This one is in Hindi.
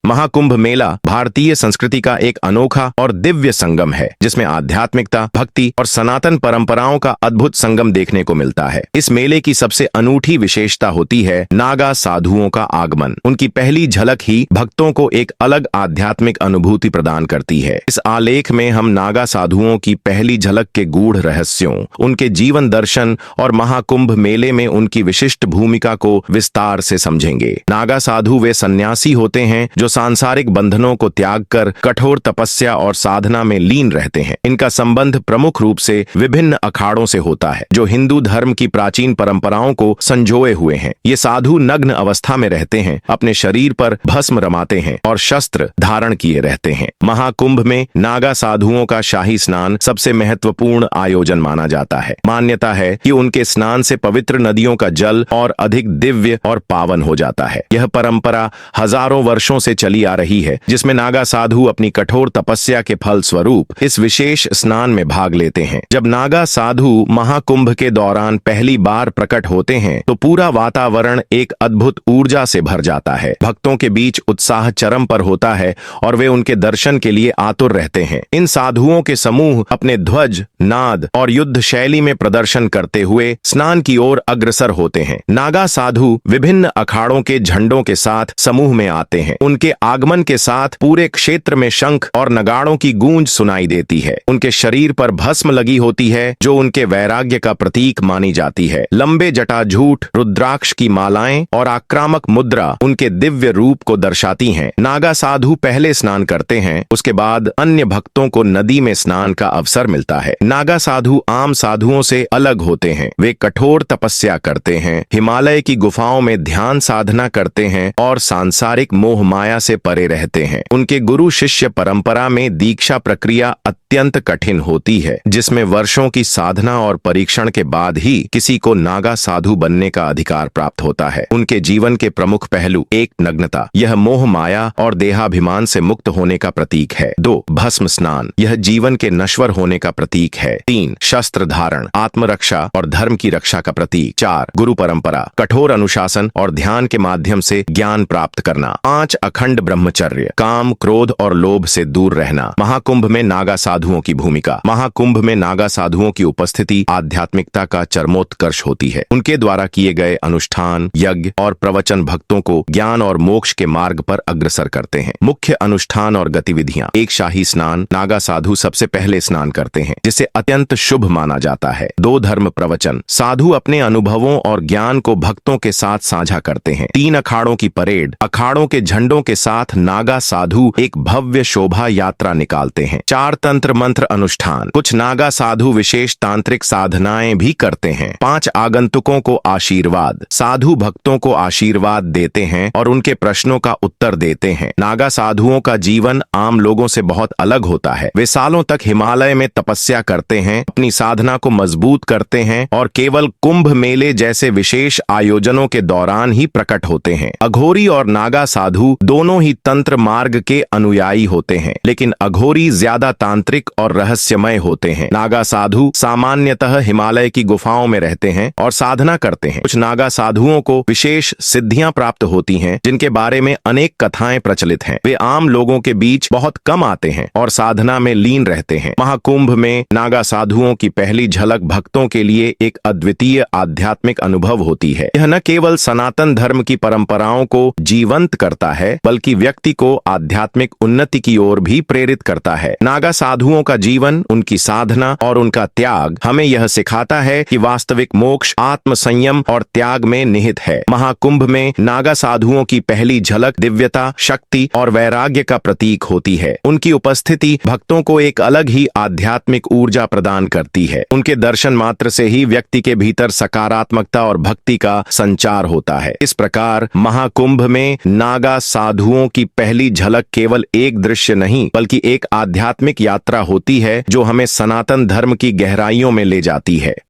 महाकुंभ मेला भारतीय संस्कृति का एक अनोखा और दिव्य संगम है, जिसमें आध्यात्मिकता, भक्ति और सनातन परंपराओं का अद्भुत संगम देखने को मिलता है। इस मेले की सबसे अनूठी विशेषता होती है नागा साधुओं का आगमन। उनकी पहली झलक ही भक्तों को एक अलग आध्यात्मिक अनुभूति प्रदान करती है। इस आलेख में हम नागा साधुओं की पहली झलक के गूढ़ रहस्यों, उनके जीवन दर्शन और महाकुंभ मेले में उनकी विशिष्ट भूमिका को विस्तार से समझेंगे। नागा साधु वे सन्यासी होते हैं जो सांसारिक बंधनों को त्याग कर कठोर तपस्या और साधना में लीन रहते हैं। इनका संबंध प्रमुख रूप से विभिन्न अखाड़ों से होता है, जो हिंदू धर्म की प्राचीन परंपराओं को संजोए हुए हैं। ये साधु नग्न अवस्था में रहते हैं, अपने शरीर पर भस्म रमाते हैं और शस्त्र धारण किए रहते हैं। महाकुंभ में नागा साधुओं का शाही स्नान सबसे महत्वपूर्ण आयोजन माना जाता है। मान्यता है कि उनके स्नान से पवित्र नदियों का जल और अधिक दिव्य और पावन हो जाता है। यह परंपरा हजारों वर्षों से चली आ रही है, जिसमें नागा साधु अपनी कठोर तपस्या के फल स्वरूप इस विशेष स्नान में भाग लेते हैं। जब नागा साधु महाकुंभ के दौरान पहली बार प्रकट होते हैं तो पूरा वातावरण एक अद्भुत ऊर्जा से भर जाता है। भक्तों के बीच उत्साह चरम पर होता है और वे उनके दर्शन के लिए आतुर रहते हैं। इन साधुओं के समूह अपने ध्वज, नाद और युद्ध शैली में प्रदर्शन करते हुए स्नान की ओर अग्रसर होते हैं। नागा साधु विभिन्न अखाड़ों के झंडों के साथ समूह में आते हैं। उनके आगमन के साथ पूरे क्षेत्र में शंख और नगाड़ों की गूंज सुनाई देती है। उनके शरीर पर भस्म लगी होती है, जो उनके वैराग्य का प्रतीक मानी जाती है। लंबे जटाजूट, रुद्राक्ष की मालाएं और आक्रामक मुद्रा उनके दिव्य रूप को दर्शाती हैं। नागा साधु पहले स्नान करते हैं, उसके बाद अन्य भक्तों को नदी में स्नान का अवसर मिलता है। नागा साधु आम साधुओं से अलग होते हैं। वे कठोर तपस्या करते हैं, हिमालय की गुफाओं में ध्यान साधना करते हैं और सांसारिक मोह माया से परे रहते हैं। उनके गुरु शिष्य परंपरा में दीक्षा प्रक्रिया अत्यंत कठिन होती है, जिसमें वर्षों की साधना और परीक्षण के बाद ही किसी को नागा साधु बनने का अधिकार प्राप्त होता है। उनके जीवन के प्रमुख पहलू: एक, नग्नता, यह मोह माया और देहाभिमान से मुक्त होने का प्रतीक है। 2, भस्म स्नान, यह जीवन के नश्वर होने का प्रतीक है। 3, शस्त्र धारण, आत्मरक्षा और धर्म की रक्षा का प्रतीक। 4, गुरु परंपरा, कठोर अनुशासन और ध्यान के माध्यम से ज्ञान प्राप्त करना। 5, अखंड ब्रह्मचर्य, काम, क्रोध और लोभ से दूर रहना। महाकुंभ में नागा साधुओं की भूमिका। महाकुंभ में नागा साधुओं की उपस्थिति आध्यात्मिकता का चरमोत्कर्ष होती है। उनके द्वारा किए गए अनुष्ठान, यज्ञ और प्रवचन भक्तों को ज्ञान और मोक्ष के मार्ग पर अग्रसर करते हैं। मुख्य अनुष्ठान और गतिविधियां: एक, शाही स्नान, नागा साधु सबसे पहले स्नान करते हैं, जिसे अत्यंत शुभ माना जाता है। 2, धर्म प्रवचन, साधु अपने अनुभवों और ज्ञान को भक्तों के साथ साझा करते हैं। 3, अखाड़ों की परेड, अखाड़ों के झंडों के साथ नागा साधु एक भव्य शोभा यात्रा निकालते हैं। 4, तंत्र मंत्र अनुष्ठान, कुछ नागा साधु विशेष तांत्रिक साधनाएं भी करते हैं। 5, आगंतुकों को आशीर्वाद, साधु भक्तों को आशीर्वाद देते हैं और उनके प्रश्नों का उत्तर देते हैं। नागा साधुओं का जीवन आम लोगों से बहुत अलग होता है। वे सालों तक हिमालय में तपस्या करते हैं, अपनी साधना को मजबूत करते हैं और केवल कुंभ मेले जैसे विशेष आयोजनों के दौरान ही प्रकट होते हैं। अघोरी और नागा साधु दोनों ही तंत्र मार्ग के अनुयायी होते हैं, लेकिन अघोरी ज्यादा तांत्रिक और रहस्यमय होते हैं। नागा साधु सामान्यतः हिमालय की गुफाओं में रहते हैं और साधना करते हैं। कुछ नागा साधुओं को विशेष सिद्धियां प्राप्त होती हैं, जिनके बारे में अनेक कथाएं प्रचलित हैं। वे आम लोगों के बीच बहुत कम आते हैं और साधना में लीन रहते हैं। महाकुंभ में नागा साधुओं की पहली झलक भक्तों के लिए एक अद्वितीय आध्यात्मिक अनुभव होती है। यह न केवल सनातन धर्म की परंपराओं को जीवंत करता है, बल्कि व्यक्ति को आध्यात्मिक उन्नति की ओर भी प्रेरित करता है। नागा साधुओं का जीवन, उनकी साधना और उनका त्याग हमें यह सिखाता है कि वास्तविक मोक्ष आत्म संयम और त्याग में निहित है। महाकुंभ में नागा साधुओं की पहली झलक दिव्यता, शक्ति और वैराग्य का प्रतीक होती है। उनकी उपस्थिति भक्तों को एक अलग ही आध्यात्मिक ऊर्जा प्रदान करती है। उनके दर्शन मात्र से ही व्यक्ति के भीतर सकारात्मकता और भक्ति का संचार होता है। इस प्रकार महाकुंभ में नागा साधुओं की पहली झलक केवल एक दृश्य नहीं, बल्कि एक आध्यात्मिक यात्रा होती है, जो हमें सनातन धर्म की गहराइयों में ले जाती है।